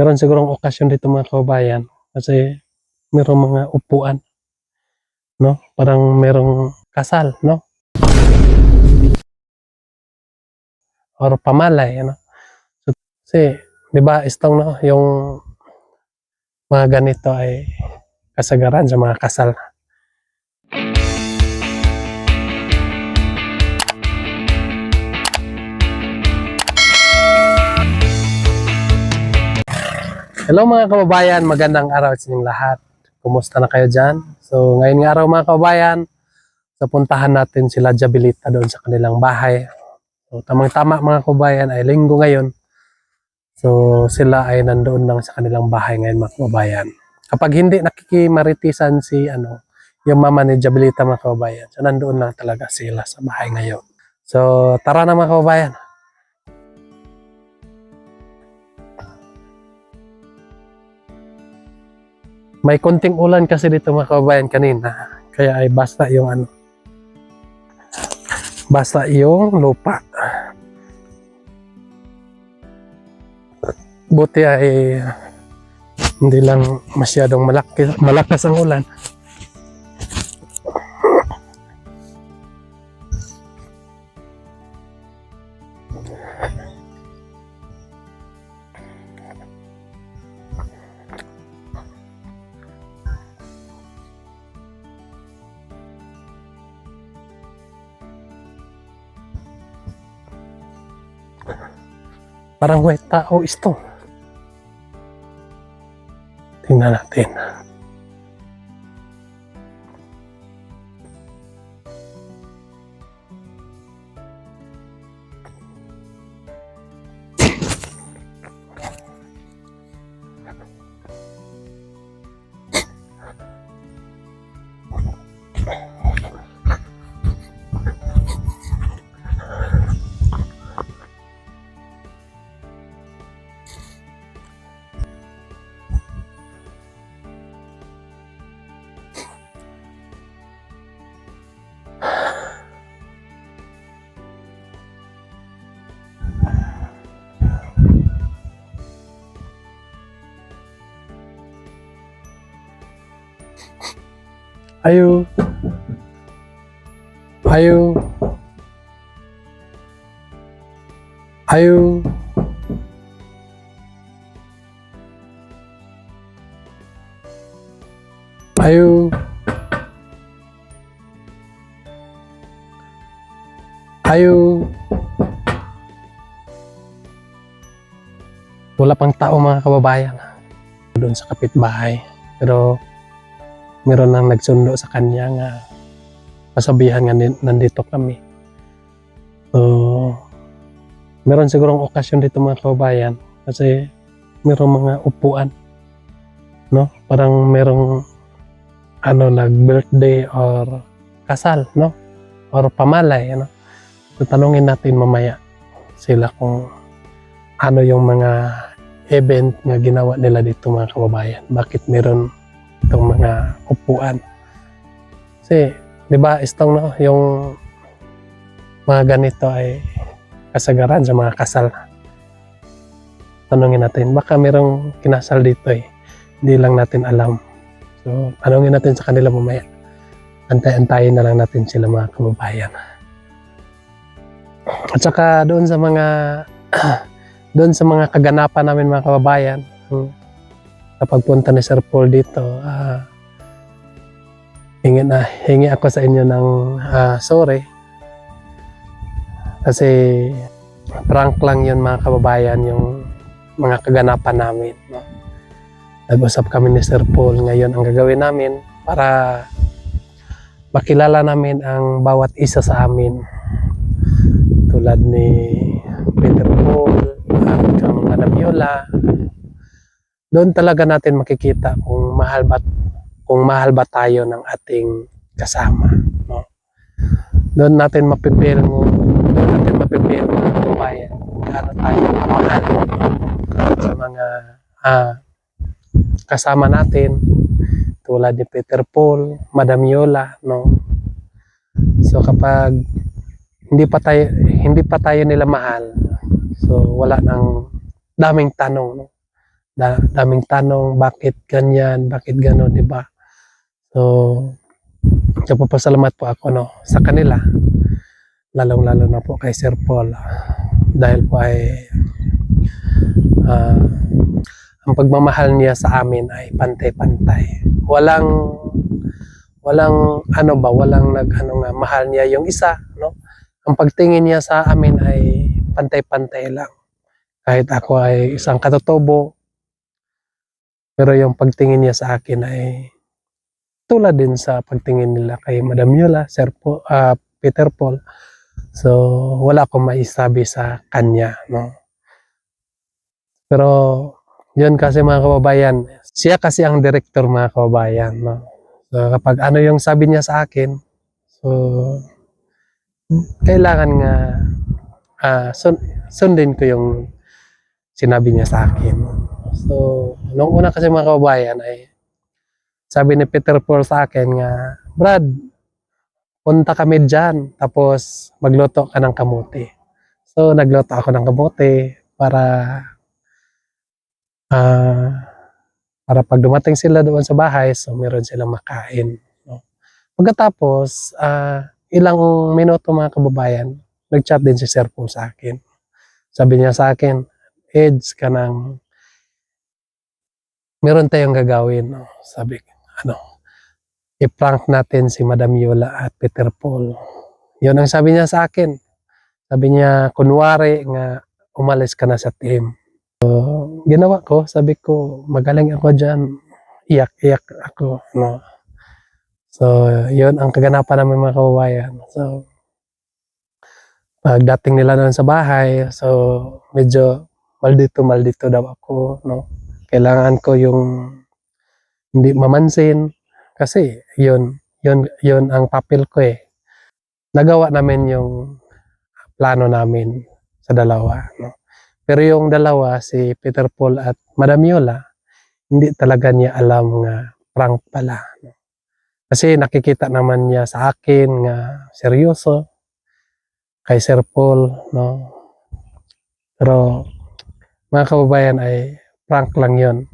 Meron sigurong okasyon dito mga kababayan kasi merong mga upuan, no? Parang merong kasal, no? Or pamalay, ano? So, kasi, di ba, istong, no? Yung mga ganito ay kasagaran sa mga kasal. Hello mga kababayan, magandang araw sa inyong lahat. Kumusta na kayo dyan? So ngayon nga araw mga kababayan, so puntahan natin sila Jabilita doon sa kanilang bahay. So tamang-tama mga kababayan ay linggo ngayon. So sila ay nandoon lang sa kanilang bahay ngayon mga kababayan. Kapag hindi nakikimaritisan si yung mama ni Jabilita mga kababayan, so nandoon lang talaga sila sa bahay ngayon. So tara na mga kababayan. May konting ulan kasi dito mga kababayan kanina. Kaya ay basta yung basta yung lupa. Buti ay hindi lang masyadong malakas ang ulan. Parang may tao ito. Tingnan natin. Ayo. Ayo. Ayo. Ayo. Ayo. Wala pang tao mga kababayan doon sa kapitbahay. Pero meron nang nagsundo sa kanya nga pasabihan nga nandito kami. So, meron sigurong okasyon dito mga kababayan kasi merong mga upuan, no? Parang merong nag-birthday or kasal, no? Or pamalay, ano? So, tanungin natin mamaya sila kung ano yung mga event na ginawa nila dito mga kababayan. Bakit meron itong mga upuan? Kasi, di ba, istong, no? Yung mga ganito ay kasagaran sa mga kasal. Tanungin natin, baka merong kinasal dito eh. Hindi lang natin alam. So, tanungin natin sa kanila mamaya. Antay-antayin na lang natin sila mga kababayan. At saka doon sa mga doon sa mga kaganapan namin mga kababayan, kapag punta ni Sir Paul dito, hingi ako sa inyo ng sorry. Kasi prank lang yun mga kababayan, yung mga kaganapan namin, no? Nag-usap kami ni Sir Paul, ngayon ang gagawin namin para makilala namin ang bawat isa sa amin. Tulad ni Peter Paul at kang Madam Yola. Doon talaga natin makikita kung mahal ba tayo ng ating kasama, no? Doon natin mapipil mo kababayan kung gaano tayo mahal sa mga kasama natin tulad ni Peter Paul, Madam Yola, no? So kapag hindi pa tayo nila mahal, so wala nang daming tanong, no? Daming tanong, bakit ganyan, bakit gano'n, di ba? So, nagpapasalamat po ako no, sa kanila. Lalong-lalo na po kay Sir Paul. Dahil po ay ang pagmamahal niya sa amin ay pantay-pantay. Walang mahal niya yung isa, no? Ang pagtingin niya sa amin ay pantay-pantay lang. Kahit ako ay isang katutubo, pero yung pagtingin niya sa akin ay tulad din sa pagtingin nila kay Madam Yola, Peter Paul. So, wala akong maisabi sa kanya, no? Pero, yun kasi mga kababayan, siya kasi ang director mga kababayan, no? So, kapag ano yung sabi niya sa akin, so, kailangan nga sundin ko yung sinabi niya sa akin. So, nung una kasi mga kababayan ay sabi ni Peter Paul sa akin nga, Brad, punta kami dyan, tapos magluto ka ng kamote. So, nagluto ako ng kamote para pag dumating sila doon sa bahay, so meron silang makain. No? Pagkatapos, ilang minuto mga kababayan, nag-chat din si Sir Paul sa akin. Sabi niya sa akin, Eds ka ng meron tayong gagawin. No? Sabi, i-prank natin si Madam Yola at Peter Paul. Yun ang sabi niya sa akin. Sabi niya, kunwari nga umalis ka na sa team. So, ginawa ko, sabi ko, magaling ako dyan. Iyak-iyak ako. No? So, yun ang kaganapan namin mga kababayan. So, pagdating nila doon sa bahay, so, medyo maldito daw ako. No? Kailangan ko yung hindi mamansin. Kasi, yun ang papel ko eh. Nagawa namin yung plano namin sa dalawa. No? Pero yung dalawa, si Peter Paul at Madam Yola, hindi talaga niya alam nga prank pala. No? Kasi nakikita naman niya sa akin nga seryoso kay Sir Paul. No? Pero mga kababayan ay prank lang yon.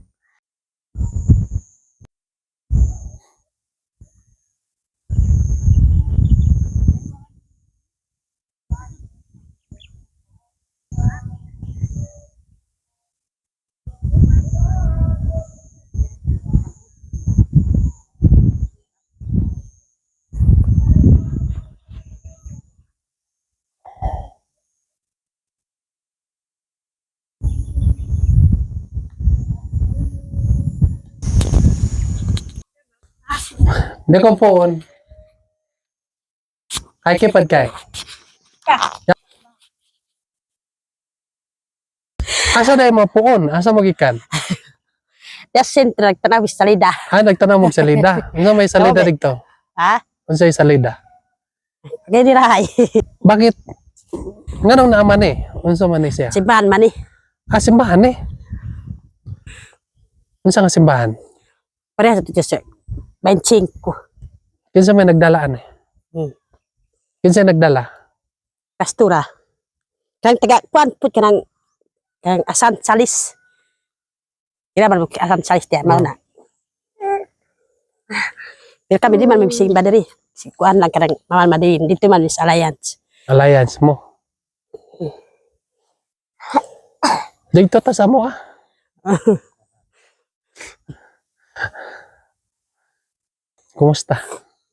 Hindi ko poon. Kay kipad kay. Asa na mo poon? Asa mo gikan? Yes, sentro, nagtanawis salida. Nagtanong mo salida. Ano may salida dito? Ha? Unsay salida? Gani rahay. Bakit? Nganong naaman eh? Unsa man ni siya? Simbahan man eh. Simbahan eh. Unsa nga simbahan? Parehas ito sir. 25. Kinsa may nagdalaan eh? Kinsa nagdala? Pastura. Kang taga kuan put kanang asan salis. Ira man asan salis dia mau na. Pero kami di man may simba diri. Si kuan lang kanang Maman Madin dito man is Alliance. Alliance mo. Dito ta sa mo ah. Kumusta?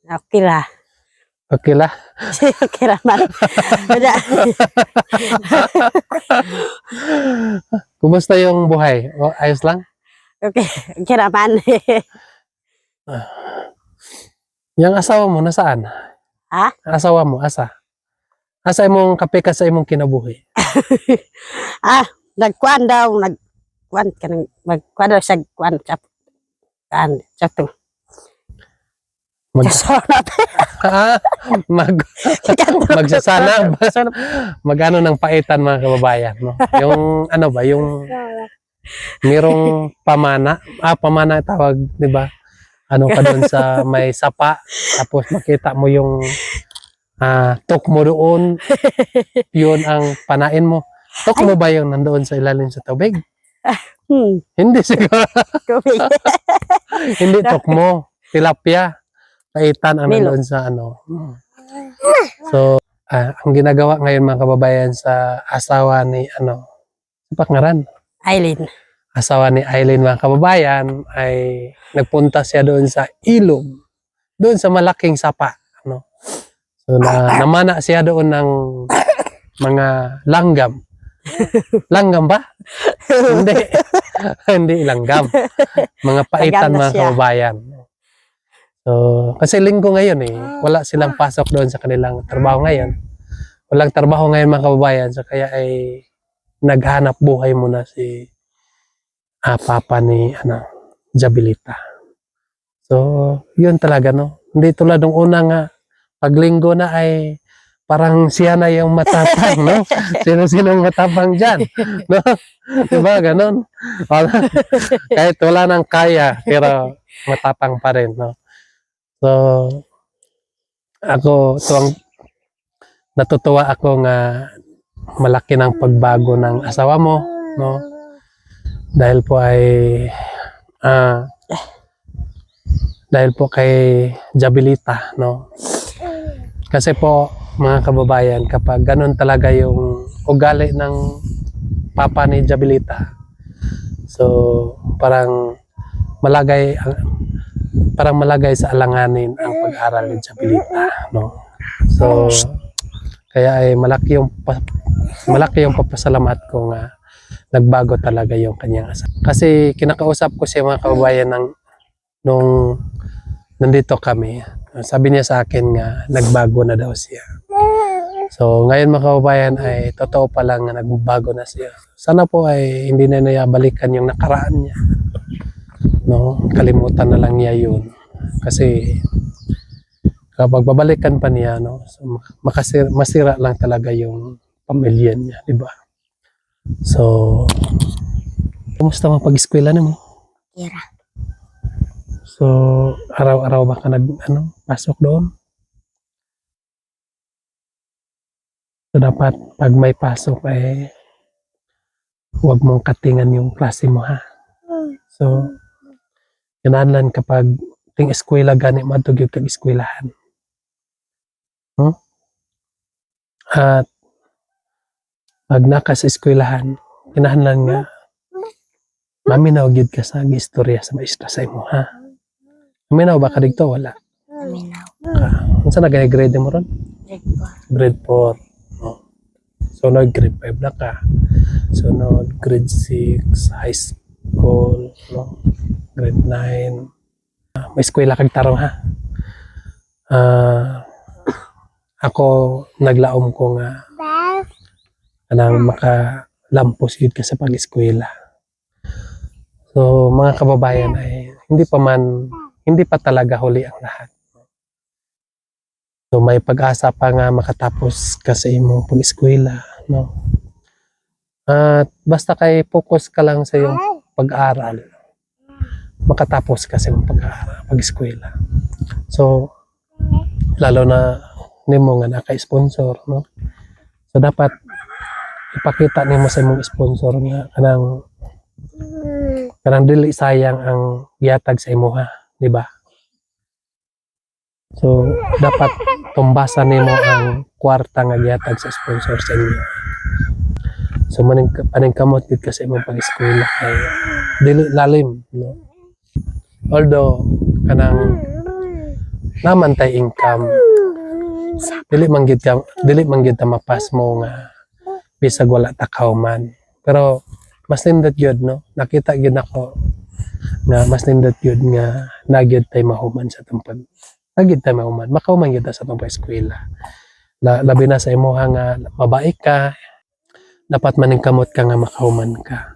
Okay ra. Okay lah. Okay ra man. Bada. Kumusta yung buhay? Ayos lang? Okay. Okay ra man. Yung asawa mo nasaan? Ha? Asawa mo asa? Asa imong kape ka sa imong kinabuhi? Nagkuan daw, nagkuan kanang magkuan daw sa kuan sa to. Magsasana. Magano ng paitan mga kababayan, no? Yung ano ba, yung merong pamana. Pamana tawag, 'di ba? Ano ka doon sa may sapa, tapos makita mo yung tok mo doon. Yun ang panain mo. Tok mo ba yung nandoon sa ilalim sa tubig? Hindi siguro. Tubig. Hindi tokmo. Tilapia. Paitan ang Milo. nandoon sa ano. So, ang ginagawa ngayon mga kababayan sa asawa ni ano, pangaran, Aileen. asawa ni Aileen mga kababayan ay nagpunta siya doon sa ilog, doon sa malaking sapa, ano. So namana siya doon ng mga langgam. Langgam ba? Hindi. Hindi langgam. Mga paitan Langgam na mga siya. kababayan. So, kasi linggo ngayon wala silang pasok doon sa kanilang trabaho ngayon. Walang trabaho ngayon mga kababayan, so kaya ay naghanap buhay muna si papa ni Jabilita. So, yun talaga no. Hindi tulad ng una nga pag linggo na ay parang siya na yung matapang, no? Sino-sino ang matapang dyan, no? Diba, ganun? Kahit wala nang kaya, pero matapang pa rin, no? So, natutuwa ako nga malaki ng pagbago ng asawa mo, no? Dahil po ay dahil po kay Jabilita, no? Kasi po mga kababayan, kapag ganun talaga yung ugali ng papa ni Jabilita, so parang malagay sa alanganin ang pag-aral ni Jabilita, no? So kaya ay malaki yung papasalamat ko nga nagbago talaga yung kanyang asawa. Kasi kinakausap ko siya mga kababayan nung nandito kami. Sabi niya sa akin nga nagbago na daw siya. So ngayon mga kababayan ay totoo pa lang nga nagbago na siya. Sana po ay hindi na niya balikan yung nakaraan niya. No, kalimutan na lang niya yun. Kasi kapag babalikan pa niya, no, so masira lang talaga yung pamilya niya, di ba? So, kumusta mo pag-eskwela mo? Kira. So, araw-araw ba ka pasok doon? So, dapat pag may pasok ay huwag mong katingan yung klase mo, ha? So, kinahanglan kapag ting eskwela gani madugid kag eskwelahan. At pag naka sa eskwelahan, kinahanglan nga maminaw gyud ka sa istorya sa maestra sa imo, ha? Maminaw ba ka dito? Wala. Minaw. Unsa na gay grade mo ron? Grade 4. Grade 4. Oh. Sunod grade 5 na ka. Sunod grade 6 high school, no? Grade 9. May eskwela kag tarong, ha? Ako naglaom ko nga anang makalampos yun ka sa pag-eskwela. So mga kababayan ay hindi pa talaga huli ang lahat. So may pag-asa pa nga makatapos ka sa imong pag-eskwela, no? At basta kay focus ka lang sa iyong pag-aaral, makatapos ka sa iyong pag-eskwela. So lalo na nimo nga naka-sponsor, no? So dapat ipakita nimo sa imong sponsor nga kanang dili sayang ang gihatag sa imo, ha, di ba? So dapat tumbasan nimo ang kwarta nga gihatag sa sponsor sa inyo. So paningkamot gid ka sa imong pag-eskwela kay dili lalim, no? Although kanang naman tay income, dili man gid ta mapas mo nga bisag wala ta kauman. Pero mas nindot gyud, no? Nakita gyud nako nga mas nindot gyud nga nagyud tay mahuman sa tong makauman gyud ta sa tong eskwela. Labi na sa imuha nga babae ka, dapat maningkamot ka nga makahuman ka.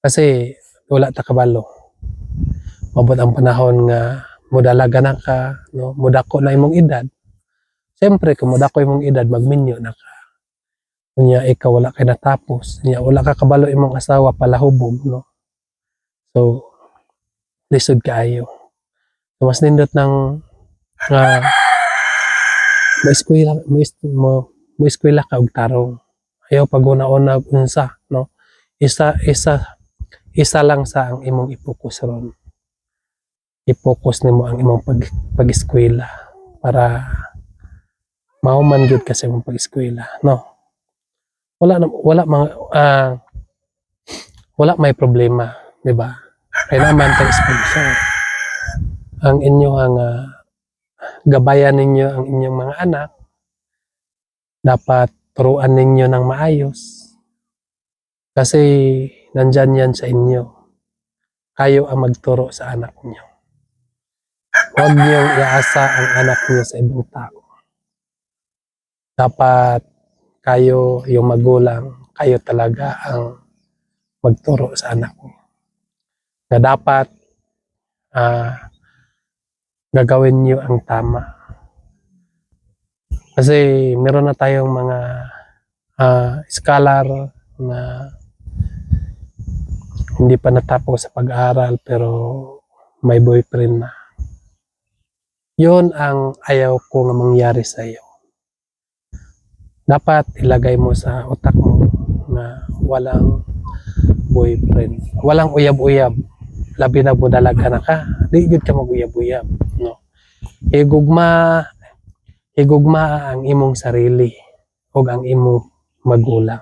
Kasi wala ta kabalo. Mabot ang panahon nga mudalaga na ka, no? Mudako na imong edad. Siyempre kung mudako imong edad, magminyo na ka. Kunya ikaw wala kay natapos, wala ka kabalo imong asawa palahubog, no? So lisod kaayo. So mas nindot ng mo eskwela ka og tarong. Ayaw pag una-una unsa, no? Isa isa lang sa ang imong i-focus ron. I-focus nimo ang imong pag-eskwela para mauman gyud kasi imong pag-eskwela, no? Wala mga wala may problema, di ba? Kaya naman kay sponsor. Ang inyong gabayan ninyo ang inyong mga anak, dapat turuan ninyo ng maayos. Kasi nandyan yan sa inyo. Kayo ang magturo sa anak niyo. Huwag niyong iasa ang anak niyo sa ibang tao. Dapat kayo, yung magulang, kayo talaga ang magturo sa anak niyo. Na dapat gagawin niyo ang tama. Kasi meron na tayong mga scholar na hindi pa natapos sa pag-aaral pero may boyfriend na. Yun ang ayaw ko nga mangyari sa iyo. Dapat ilagay mo sa utak mo na walang boyfriend. Walang uyab-uyab. Labi na budalaga na ka. Di gud ka mag-uyab-uyab. No? Higugma ang imong sarili o ang imong magulang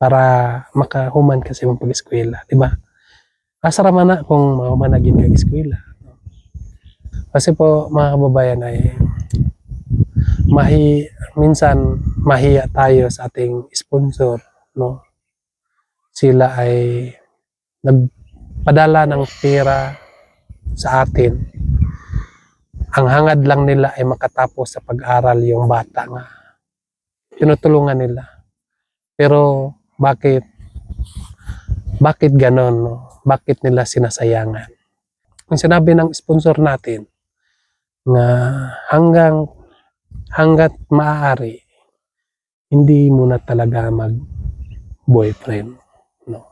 para makahuman kasi mong pag-eskwela, di ba? Asara man na kung mahumanagin kag eskwela. Kasi po mga kababayan ay minsan mahiya tayo sa ating sponsor, no? Sila ay nagpadala ng pera sa atin. Ang hangad lang nila ay makatapos sa pag-aral yung bata nga. Tinutulungan nila. Pero bakit ganon, no? Bakit nila sinasayangan? Ang sinabi ng sponsor natin na hanggat maaari hindi mo na talaga mag boyfriend, no?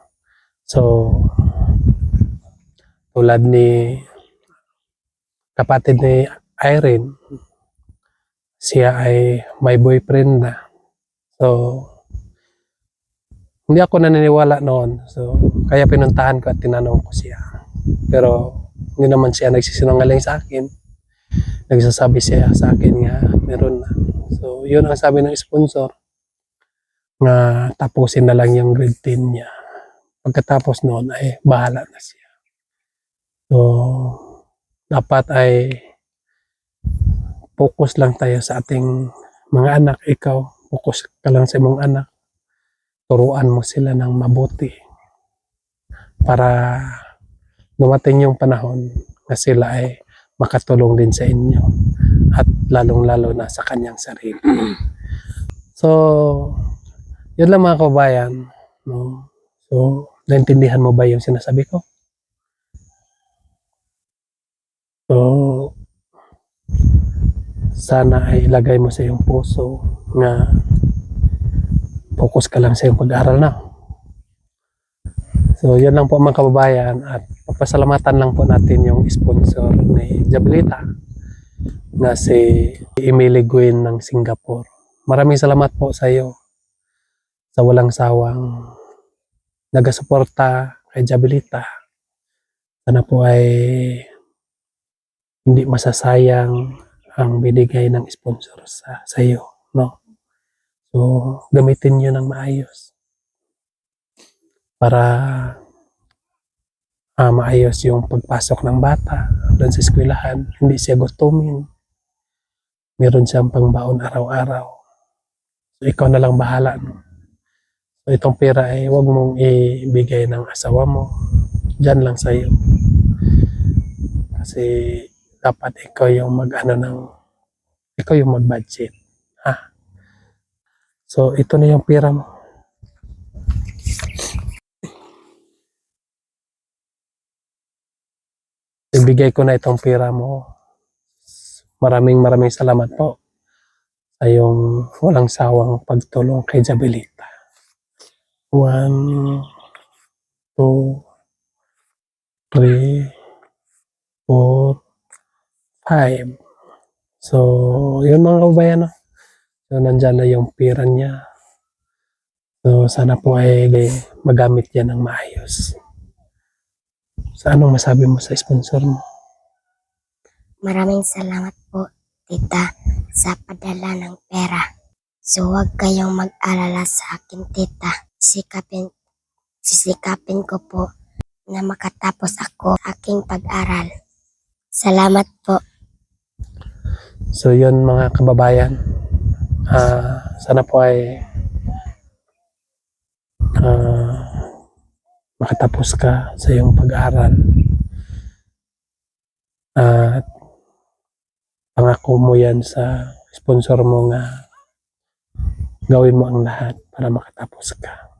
So tulad ni kapatid ni Irene, siya ay may boyfriend na. So hindi ako naniniwala noon. So kaya pinuntahan ko at tinanong ko siya. Pero hindi naman siya nagsisinungaling sa akin. Nagsasabi siya sa akin nga meron na. So yun ang sabi ng sponsor, nga tapusin na lang yung grade 10 niya. Pagkatapos noon ay bahala na siya. So dapat ay focus lang tayo sa ating mga anak. Ikaw, focus ka lang sa imong anak. Turuan mo sila ng mabuti para dumating yung panahon na sila ay makatulong din sa inyo at lalong-lalo na sa kanyang sarili. So, yun lang mga kabayan, no? So, naintindihan mo ba yung sinasabi ko? So, sana ay ilagay mo sa iyong puso na focus ka lang sa iyong pag-aaral na. So, yun lang po mga kababayan at papasalamatan lang po natin yung sponsor ni Jabelita na si Emily Gwen ng Singapore. Maraming salamat po sa iyo sa walang sawang nagasuporta kay Jabelita. Sana po ay hindi masasayang ang binigay ng sponsor sa iyo, no? So, gamitin nyo ng maayos para maayos yung pagpasok ng bata doon sa eskwelahan. Hindi siya gustumin. Meron siyang pangbaon araw-araw. So, ikaw na lang bahala, no? So, itong pera ay huwag mong ibigay ng asawa mo. Diyan lang sa iyo. Kasi dapat ikaw yung ikaw yung mag-budget. Ha? So, ito na yung pera mo. Ibigay ko na itong pera mo. Maraming salamat po sa iyong walang sawang pagtulong kay Jabelita. 1, 2, 3, 4, 5. So, yun mga kabayan, no? So, nandyan na yung pera niya. So, sana po ay magamit yan ng maayos. Sa anong masabi mo sa sponsor mo? Maraming salamat po, tita, sa padala ng pera. So huwag kayong mag-alala sa akin, tita. Sisikapin ko po na makatapos ako sa aking pag-aral. Salamat po. So yun mga kababayan, sana po ay makatapos ka sa iyong pag-aaral at pangako mo yan sa sponsor mo nga gawin mo ang lahat para makatapos ka.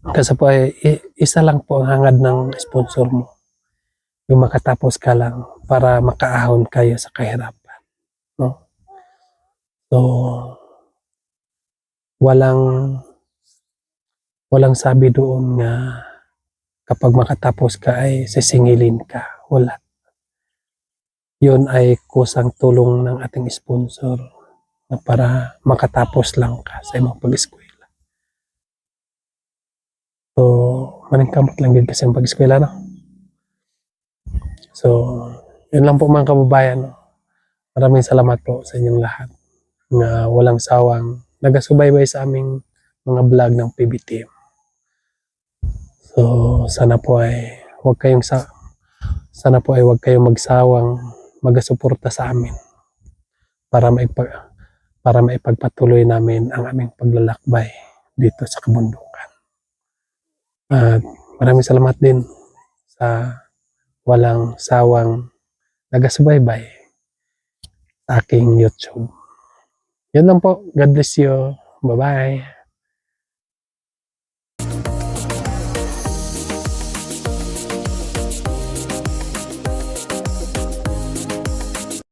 Kasi po ay isa lang po ang hangad ng sponsor mo, yung makatapos ka lang para makaahon kayo sa kahirapan, no? So walang sabi doon nga kapag makatapos ka ay sisingilin ka. Wala. Yun ay kusang tulong ng ating sponsor na para makatapos lang ka sa imong pag-eskwela. So, maningkamot lang din kasi ang pag-eskwela, no? So, yun lang po mga kababayan, no? Maraming salamat po sa inyong lahat na walang sawang nagasubaybay sa aming mga vlog ng PBTM. So, sana po ay huwag kayong magsawang magasuporta sa amin para maipagpatuloy namin ang aming paglalakbay dito sa kabundukan. At maraming salamat din sa walang sawang nagasubaybay sa aking YouTube. Yun lang po. God bless you. Bye-bye.